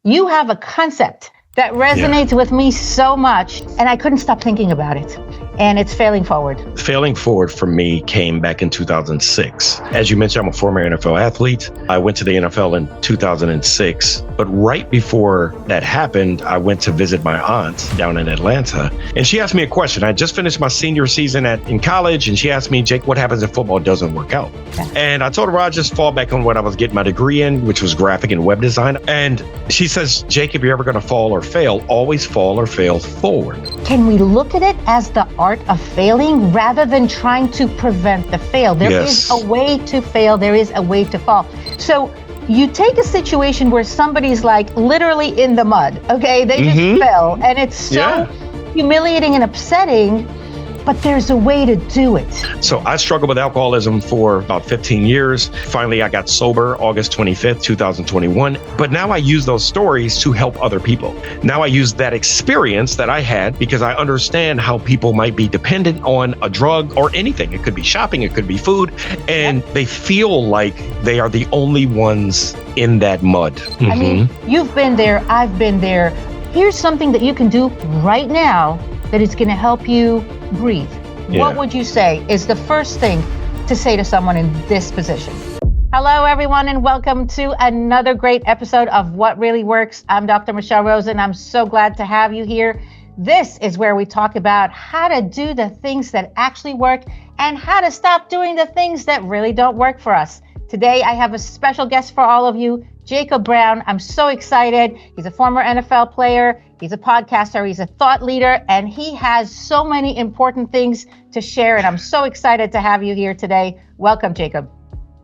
You have a concept that resonates with me so much, and I couldn't stop thinking about it. And it's failing forward. Failing forward for me came back in 2006. As you mentioned, I'm a former NFL athlete. I went to the NFL in 2006. But right before that happened, I went to visit my aunt down in Atlanta. And she asked me a question. I just finished my senior season in college. And she asked me, Jake, what happens if football doesn't work out? Okay. And I told her I'd just fall back on what I was getting my degree in, which was graphic and web design. And she says, Jake, if you're ever going to fall or fail, always fall or fail forward. Can we look at it as the art of failing rather than trying to prevent the fail? There is a way to fail. There is a way to fall. So you take a situation where somebody's like literally in the mud, okay? They just fell, and it's so humiliating and upsetting, but there's a way to do it. So I struggled with alcoholism for about 15 years. Finally, I got sober August 25th, 2021. But now I use those stories to help other people. Now I use that experience that I had because I understand how people might be dependent on a drug or anything. It could be shopping, it could be food, and they feel like they are the only ones in that mud. I mean, you've been there, I've been there. Here's something that you can do right now that is going to help you breathe. What would you say is the first thing to say to someone in this position? Hello, everyone, and welcome to another great episode of What Really Works. I'm Dr. Michelle Rozen. I'm so glad to have you here. This is where we talk about how to do the things that actually work and how to stop doing the things that really don't work for us. Today, I have a special guest for all of you, Jacob Brown. I'm so excited. He's a former NFL player. He's a podcaster. He's a thought leader, and he has so many important things to share. And I'm so excited to have you here today. Welcome, Jacob.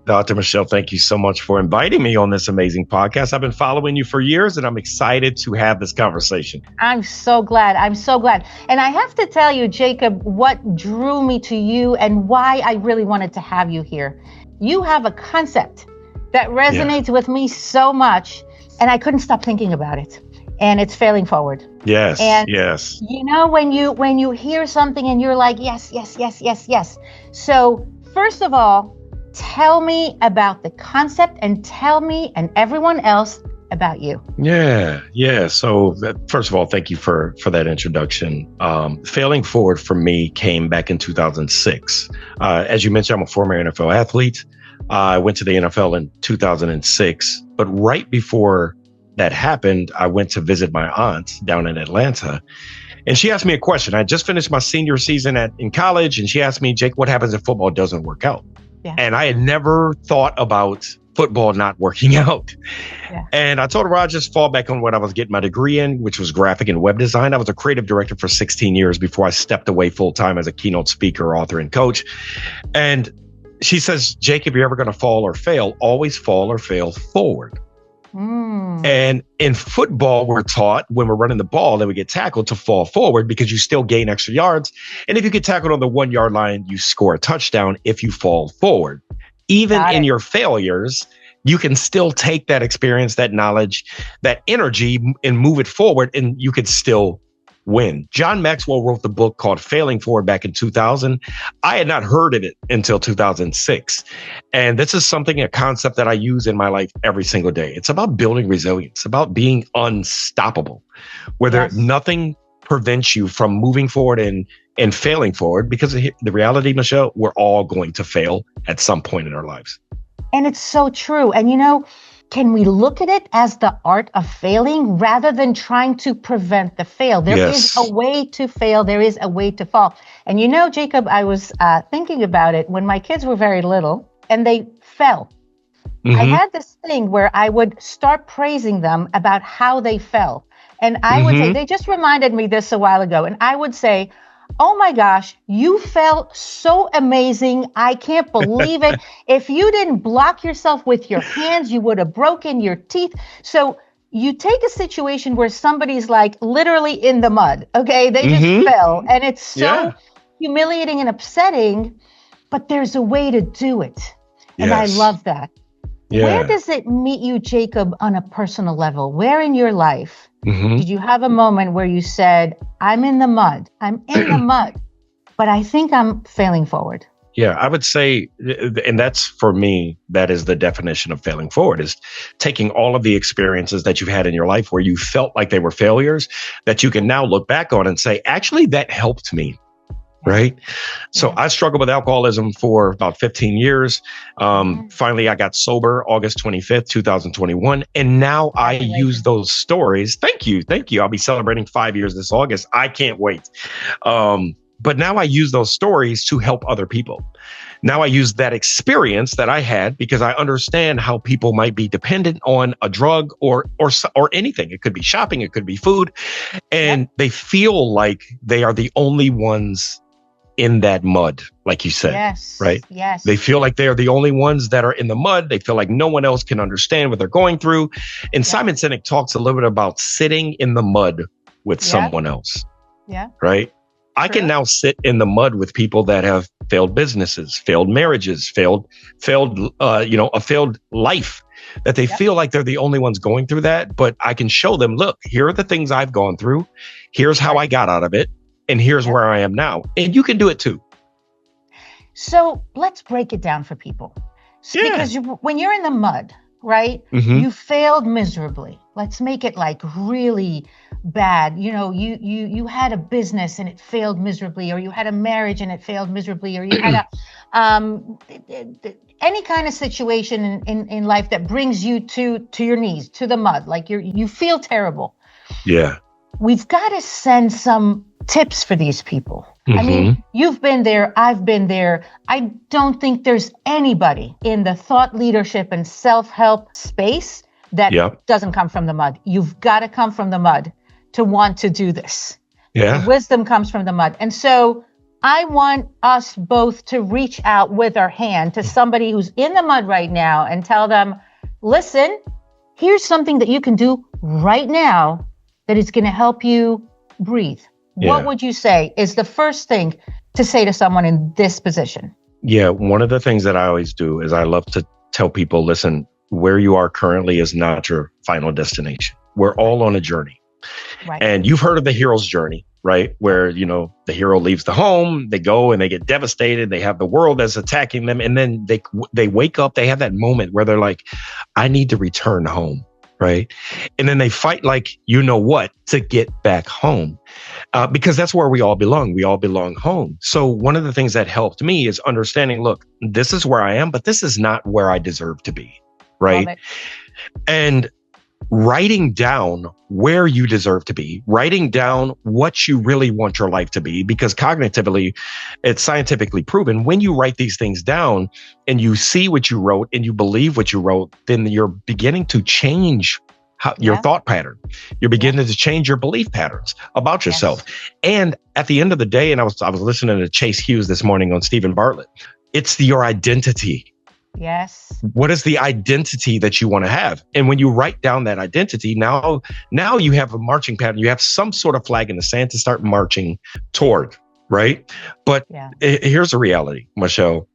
Dr. Michelle, thank you so much for inviting me on this amazing podcast. I've been following you for years, and I'm excited to have this conversation. I'm so glad. I'm so glad. And I have to tell you, Jacob, what drew me to you and why I really wanted to have you here. You have a concept that resonates with me so much, and I couldn't stop thinking about it. And it's failing forward. Yes, and yes. You know, when you hear something and you're like, yes. So first of all, tell me about the concept and tell me and everyone else about you. Yeah. So first of all, thank you for that introduction. Failing forward for me came back in 2006. As you mentioned, I'm a former NFL athlete. I went to the NFL in 2006, but right before that happened, I went to visit my aunt down in Atlanta. And she asked me a question. I just finished my senior season in college, and she asked me, Jake, what happens if football doesn't work out? Yeah. And I had never thought about football not working out. Yeah. And I told her I'd just fall back on what I was getting my degree in, which was graphic and web design. I was a creative director for 16 years before I stepped away full time as a keynote speaker, author, and coach. And she says, Jake, if you're ever going to fall or fail, always fall or fail forward. And in football, we're taught when we're running the ball that we get tackled to fall forward because you still gain extra yards. And if you get tackled on the 1 yard line, you score a touchdown if you fall forward. Even in your failures, you can still take that experience, that knowledge, that energy and move it forward, and you could still win. John Maxwell wrote the book called Failing Forward back in 2000. I had not heard of it until 2006. And this is a concept that I use in my life every single day. It's about building resilience, about being unstoppable, where nothing prevents you from moving forward and failing forward, because the reality, Michelle, we're all going to fail at some point in our lives. And it's so true. And you know, can we look at it as the art of failing rather than trying to prevent the fail? There is a way to fail. There is a way to fall. And you know, Jacob, I was thinking about it when my kids were very little and they fell. I had this thing where I would start praising them about how they fell. And I would say, they just reminded me this a while ago. And I would say, oh my gosh, you felt so amazing. I can't believe it. If you didn't block yourself with your hands, you would have broken your teeth. So you take a situation where somebody's like literally in the mud, okay? They just fell, and it's so humiliating and upsetting, but there's a way to do it. And I love that. Where does it meet you, Jacob, on a personal level? Where in your life did you have a moment where you said, I'm in the mud, but I think I'm failing forward? Yeah, I would say, and that's for me, that is the definition of failing forward, is taking all of the experiences that you've had in your life where you felt like they were failures that you can now look back on and say, actually, that helped me. Right. So I struggled with alcoholism for about 15 years. Finally, I got sober August 25th, 2021. And now I use those stories. Thank you. Thank you. I'll be celebrating 5 years this August. I can't wait. But now I use those stories to help other people. Now I use that experience that I had because I understand how people might be dependent on a drug or anything. It could be shopping. It could be food. And they feel like they are the only ones in that mud, like you said, right? Yes. They feel like they're the only ones that are in the mud. They feel like no one else can understand what they're going through. And Simon Sinek talks a little bit about sitting in the mud with someone else. Yeah. Right. I can now sit in the mud with people that have failed businesses, failed marriages, failed a failed life, that they feel like they're the only ones going through that. But I can show them, look, here are the things I've gone through. Here's how I got out of it. And here's where I am now. And you can do it too. So let's break it down for people. Because when you're in the mud, right, you failed miserably. Let's make it like really bad. You know, you had a business and it failed miserably, or you had a marriage and it failed miserably, or you had any kind of situation in life that brings you to your knees, to the mud, like you feel terrible. Yeah. We've got to send some tips for these people. I mean, you've been there. I've been there. I don't think there's anybody in the thought leadership and self-help space that doesn't come from the mud. You've got to come from the mud to want to do this. Yeah. Wisdom comes from the mud. And so I want us both to reach out with our hand to somebody who's in the mud right now and tell them, listen, here's something that you can do right now that is going to help you breathe. What would you say is the first thing to say to someone in this position? Yeah, one of the things that I always do is I love to tell people, listen, where you are currently is not your final destination. We're all on a journey. Right. And you've heard of the hero's journey, right? Where, you know, the hero leaves the home, they go and they get devastated. They have the world that's attacking them. And then they wake up, they have that moment where they're like, I need to return home. Right. And then they fight like, you know what, to get back home, because that's where we all belong. We all belong home. So one of the things that helped me is understanding, look, this is where I am, but this is not where I deserve to be. Right. And writing down where you deserve to be, writing down what you really want your life to be, because cognitively, it's scientifically proven. When you write these things down and you see what you wrote and you believe what you wrote, then you're beginning to change your thought pattern. You're beginning to change your belief patterns about yourself. And at the end of the day, and I was listening to Chase Hughes this morning on Stephen Bartlett, it's your identity. Yes. What is the identity that you want to have? And when you write down that identity, now you have a marching pattern. You have some sort of flag in the sand to start marching toward, right? But here's the reality, Michelle.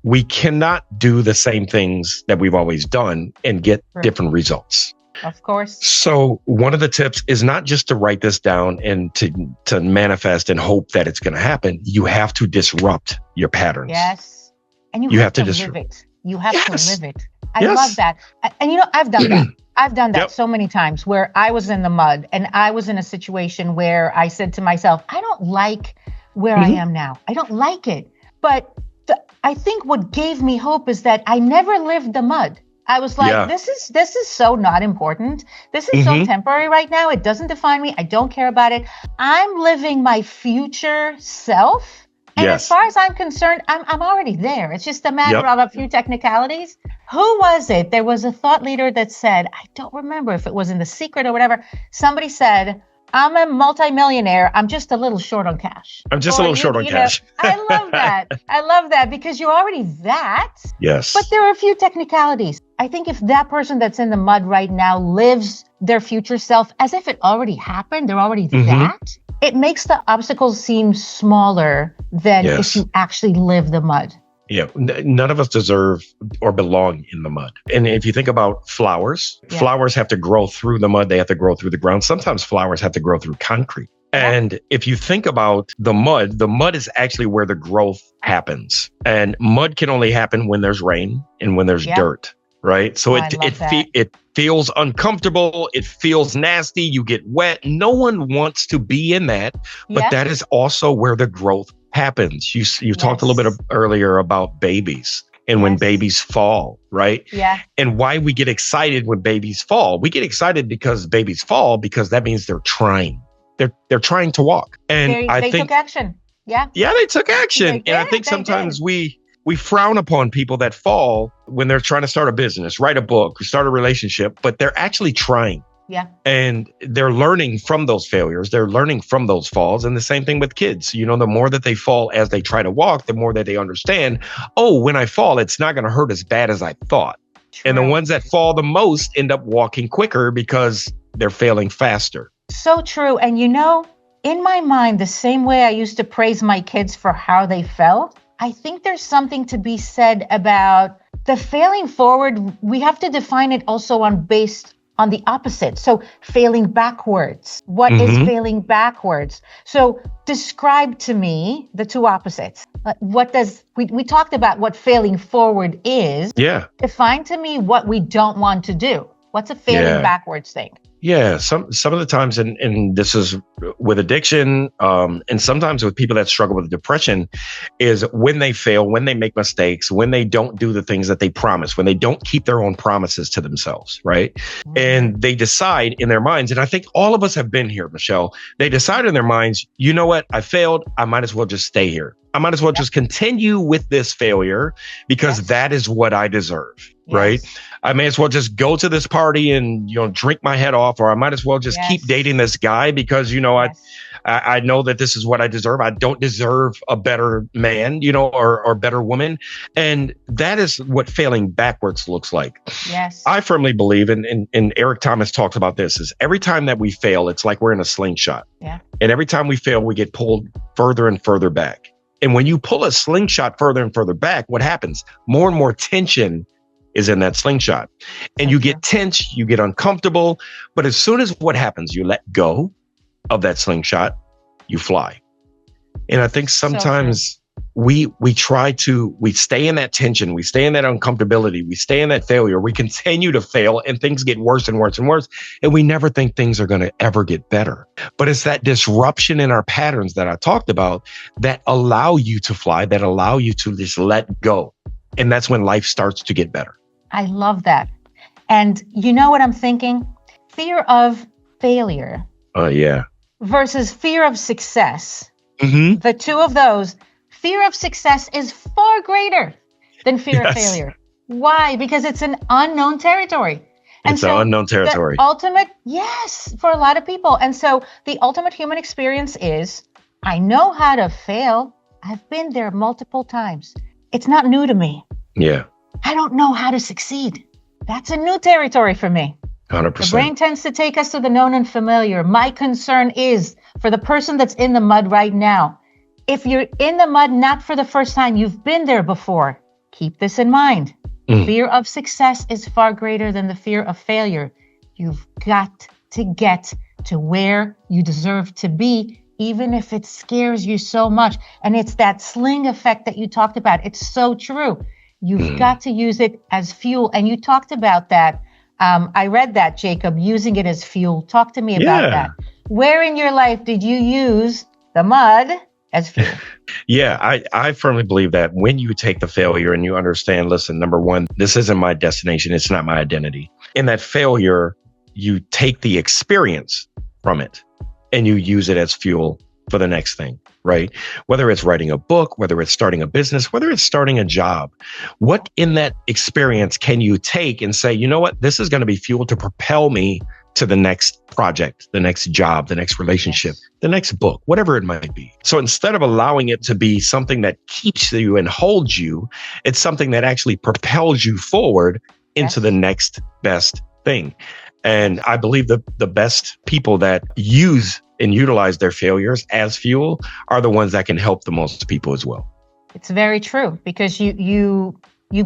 We cannot do the same things that we've always done and get different results. Of course. So one of the tips is not just to write this down and to manifest and hope that it's going to happen. You have to disrupt your patterns. Yes. And you have to live it. You have to live it. I love that. And you know, I've done that. I've done that so many times where I was in the mud and I was in a situation where I said to myself, I don't like where I am now. I don't like it. But I think what gave me hope is that I never lived the mud. I was like, this is so not important. This is so temporary right now. It doesn't define me. I don't care about it. I'm living my future self. And as far as I'm concerned, I'm already there. It's just a matter of a few technicalities. Who was it? There was a thought leader that said, I don't remember if it was in The Secret or whatever. Somebody said, I'm a multimillionaire. I'm just a little short on cash. I'm just a little short on cash. I love that. I love that because you're already that. Yes. But there are a few technicalities. I think if that person that's in the mud right now lives their future self as if it already happened, they're already that. It makes the obstacles seem smaller than if you actually live the mud. Yeah, none of us deserve or belong in the mud. And if you think about flowers, flowers have to grow through the mud. They have to grow through the ground. Sometimes flowers have to grow through concrete. And if you think about the mud is actually where the growth happens. And mud can only happen when there's rain and when there's dirt, right? So it feels uncomfortable. It feels nasty. You get wet. No one wants to be in that, but that is also where the growth happens. You talked a little bit earlier about babies. And when babies fall, right? Yeah. And why we get excited when babies fall. We get excited because babies fall because that means they're trying. They're trying to walk. And they took action. Yeah. Yeah, they took action. And I think sometimes we frown upon people that fall when they're trying to start a business, write a book, start a relationship, but they're actually trying. Yeah. And they're learning from those failures. They're learning from those falls. And the same thing with kids. You know, the more that they fall as they try to walk, the more that they understand, oh, when I fall, it's not going to hurt as bad as I thought. True. And the ones that fall the most end up walking quicker because they're failing faster. So true. And you know, in my mind, the same way I used to praise my kids for how they fell, I think there's something to be said about the failing forward. We have to define it also based on the opposite. So failing backwards. What is failing backwards? So describe to me the two opposites. We talked about what failing forward is. Yeah. Define to me what we don't want to do. What's a failing backwards thing? Yeah, some of the times, and this is with addiction, and sometimes with people that struggle with depression, is when they fail, when they make mistakes, when they don't do the things that they promise, when they don't keep their own promises to themselves, right? Mm-hmm. And they decide in their minds, and I think all of us have been here, Michelle, they decide in their minds, you know what, I failed, I might as well just stay here. I might as well just continue with this failure because that is what I deserve, right? I may as well just go to this party and, drink my head off, or I might as well just keep dating this guy because, I know that this is what I deserve. I don't deserve a better man, or better woman. And that is what failing backwards looks like. Yes. I firmly believe, and Eric Thomas talks about this, is every time that we fail, it's like we're in a slingshot. Yeah. And every time we fail, we get pulled further and further back. And when you pull a slingshot further and further back, what happens? More and more tension is in that slingshot. And you get tense, you get uncomfortable. But as soon as what happens, you let go of that slingshot, you fly. And I think sometimes we stay in that tension, we stay in that uncomfortability, we stay in that failure, we continue to fail and things get worse and worse and worse. And we never think things are going to ever get better. But it's that disruption in our patterns that I talked about that allow you to fly, that allow you to just let go. And that's when life starts to get better. I love that. And you know what I'm thinking? Fear of failure. Versus fear of success. Mm-hmm. The two of those, fear of success is far greater than fear of failure. Why? Because it's an unknown territory. And it's an unknown territory. The ultimate, for a lot of people. And so the ultimate human experience is, I know how to fail. I've been there multiple times. It's not new to me. Yeah. I don't know how to succeed. That's a new territory for me. 100%. The brain tends to take us to the known and familiar. My concern is for the person that's in the mud right now. If you're in the mud, not for the first time, you've been there before. Keep this in mind. Fear of success is far greater than the fear of failure. You've got to get to where you deserve to be, even if it scares you so much. And it's that sling effect that you talked about. It's so true. You've got to use it as fuel. And you talked about that. I read that, Jacob, using it as fuel. Talk to me about that. Where in your life did you use the mud as fuel? I firmly believe that when you take the failure and you understand, listen, number one, this isn't my destination. It's not my identity. In that failure, you take the experience from it and you use it as fuel for the next thing, right? Whether it's writing a book, whether it's starting a business, whether it's starting a job, what in that experience can you take and say, you know what, this is going to be fuel to propel me to the next project, the next job, the next relationship, the next book, whatever it might be. So instead of allowing it to be something that keeps you and holds you, it's something that actually propels you forward into the next best thing. And I believe the best people that use and utilize their failures as fuel are the ones that can help the most people as well. It's very true because you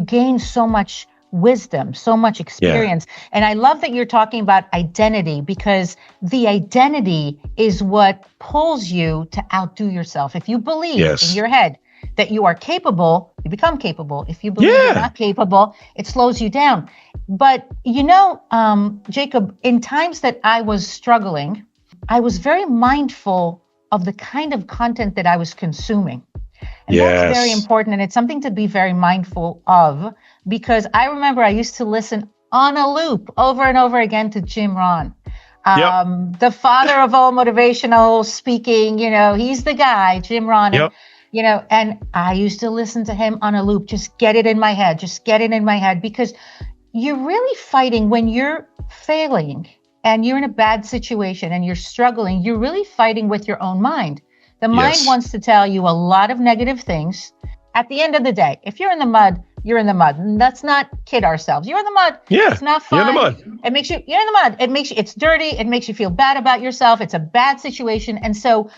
gain so much wisdom, so much experience. And I love that you're talking about identity, because the identity is what pulls you to outdo yourself. If you believe in your head that you are capable, you become capable. If you believe you're not capable, it slows you down. But, Jacob, in times that I was struggling, I was very mindful of the kind of content that I was consuming. And that's very important. And it's something to be very mindful of, because I remember I used to listen on a loop over and over again to Jim Rohn, the father of all motivational speaking. He's the guy, Jim Rohn. And I used to listen to him on a loop, just get it in my head, because you're really fighting when you're failing and you're in a bad situation and you're struggling. You're really fighting with your own mind. The mind wants to tell you a lot of negative things. At the end of the day, if you're in the mud, you're in the mud. Let's not kid ourselves. You're in the mud. Yeah, it's not fun. You're in the mud. You're in the mud. It's dirty. It makes you feel bad about yourself. It's a bad situation. And so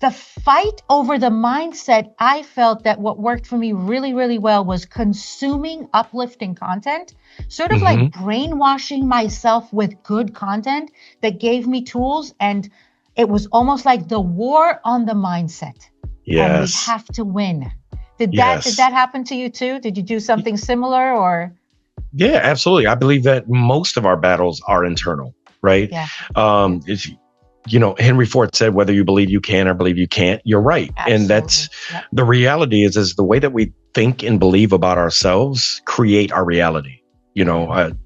the fight over the mindset, I felt that what worked for me really, really well was consuming uplifting content, sort of like brainwashing myself with good content that gave me tools. And it was almost like the war on the mindset. Yes. And we have to win. Did that happen to you too? Did you do something similar or? Yeah, absolutely. I believe that most of our battles are internal, right? Yeah. Henry Ford said, whether you believe you can or believe you can't, you're right. Absolutely. And that's the reality is the way that we think and believe about ourselves create our reality.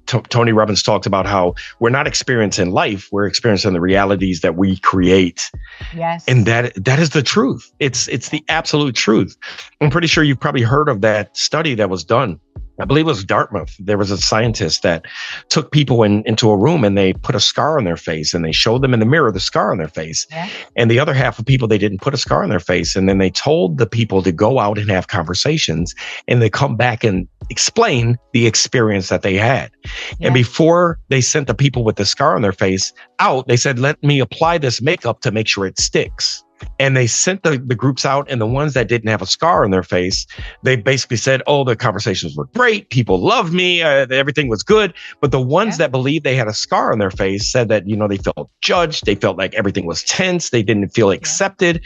Tony Robbins talked about how we're not experiencing life, we're experiencing the realities that we create. Yes. And that is the truth. It's the absolute truth. I'm pretty sure you've probably heard of that study that was done. I believe it was Dartmouth. There was a scientist that took people into a room and they put a scar on their face and they showed them in the mirror the scar on their face. Yeah. And the other half of people, they didn't put a scar on their face. And then they told the people to go out and have conversations and they come back and explain the experience that they had. Yeah. And before they sent the people with the scar on their face out, they said, let me apply this makeup to make sure it sticks. And they sent the groups out, and the ones that didn't have a scar on their face, they basically said, oh, the conversations were great. People loved me. Everything was good. But the ones that believed they had a scar on their face said that, they felt judged. They felt like everything was tense. They didn't feel accepted.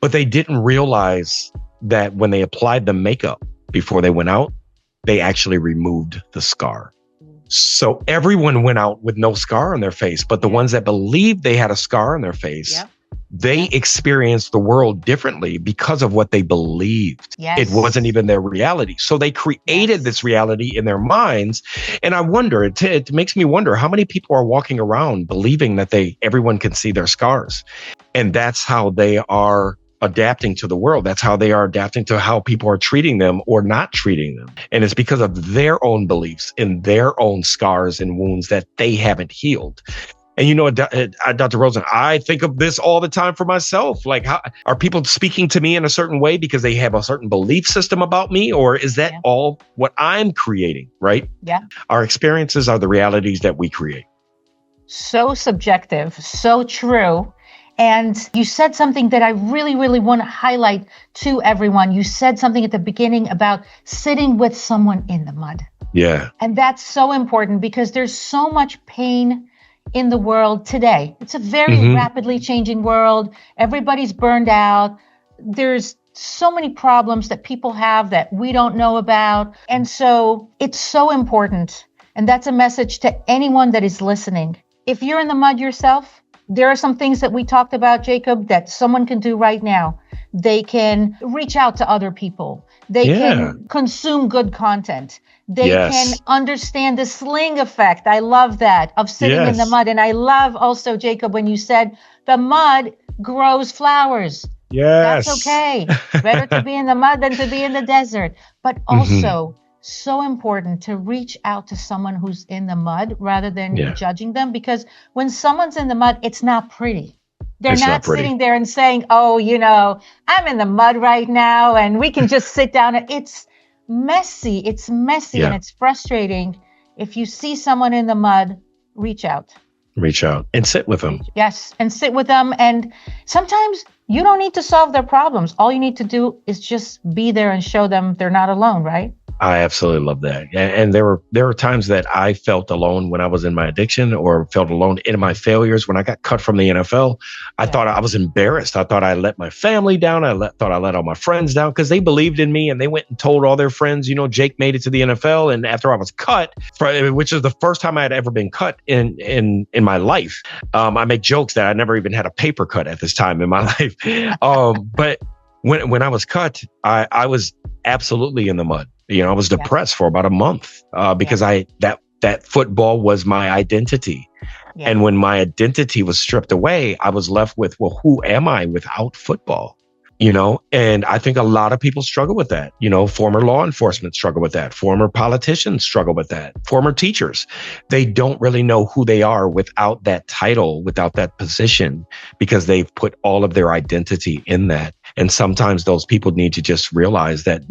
But they didn't realize that when they applied the makeup before they went out, they actually removed the scar. So everyone went out with no scar on their face. But the ones that believed they had a scar on their face, they experienced the world differently because of what they believed. Yes. It wasn't even their reality. So they created this reality in their minds. And I wonder, it makes me wonder how many people are walking around believing that everyone can see their scars. And that's how they are adapting to the world. That's how they are adapting to how people are treating them or not treating them. And it's because of their own beliefs and their own scars and wounds that they haven't healed. And Dr. Rozen, I think of this all the time for myself. Like, how are people speaking to me in a certain way because they have a certain belief system about me? Or is that all what I'm creating, right? Yeah. Our experiences are the realities that we create. So subjective, so true. And you said something that I really, really want to highlight to everyone. You said something at the beginning about sitting with someone in the mud. Yeah. And that's so important because there's so much pain in the world today. It's a very rapidly changing world. Everybody's burned out. There's so many problems that people have that we don't know about. And so it's so important. And that's a message to anyone that is listening. If you're in the mud yourself, there are some things that we talked about, Jacob, that someone can do right now. They can reach out to other people. They can consume good content. They can understand the sling effect. I love that, of sitting in the mud. And I love also, Jacob, when you said the mud grows flowers. Yes. That's okay. Better to be in the mud than to be in the desert. But also so important to reach out to someone who's in the mud rather than judging them. Because when someone's in the mud, it's not pretty. They're not sitting there and saying, oh, I'm in the mud right now and we can just sit down. It's messy. It's messy and it's frustrating. If you see someone in the mud, reach out. Reach out and sit with them. Yes. And sit with them. And sometimes you don't need to solve their problems. All you need to do is just be there and show them they're not alone, right? I absolutely love that. And there were times that I felt alone when I was in my addiction, or felt alone in my failures. When I got cut from the NFL, I thought I was embarrassed. I thought I let my family down. Thought I let all my friends down because they believed in me and they went and told all their friends, Jake made it to the NFL. And after I was cut, which is the first time I had ever been cut in my life, I make jokes that I never even had a paper cut at this time in my life. But when I was cut, I was absolutely in the mud. I was depressed for about a month because that football was my identity. Yeah. And when my identity was stripped away, I was left with, well, who am I without football? And I think a lot of people struggle with that. Former law enforcement struggle with that. Former politicians struggle with that. Former teachers, they don't really know who they are without that title, without that position, because they've put all of their identity in that. And sometimes those people need to just realize that,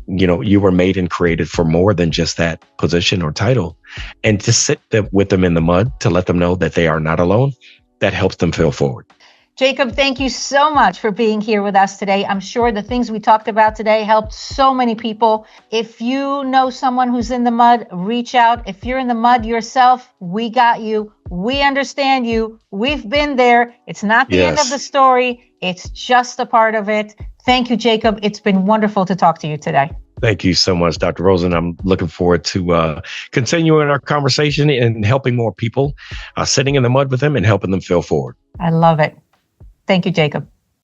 you were made and created for more than just that position or title. And to sit with them in the mud, to let them know that they are not alone, that helps them feel forward. Jacob, thank you so much for being here with us today. I'm sure the things we talked about today helped so many people. If you know someone who's in the mud, reach out. If you're in the mud yourself, we got you. We understand you. We've been there. It's not the end of the story. It's just a part of it. Thank you, Jacob. It's been wonderful to talk to you today. Thank you so much, Dr. Rozen. I'm looking forward to continuing our conversation and helping more people, sitting in the mud with them and helping them feel forward. I love it. Thank you, Jacob.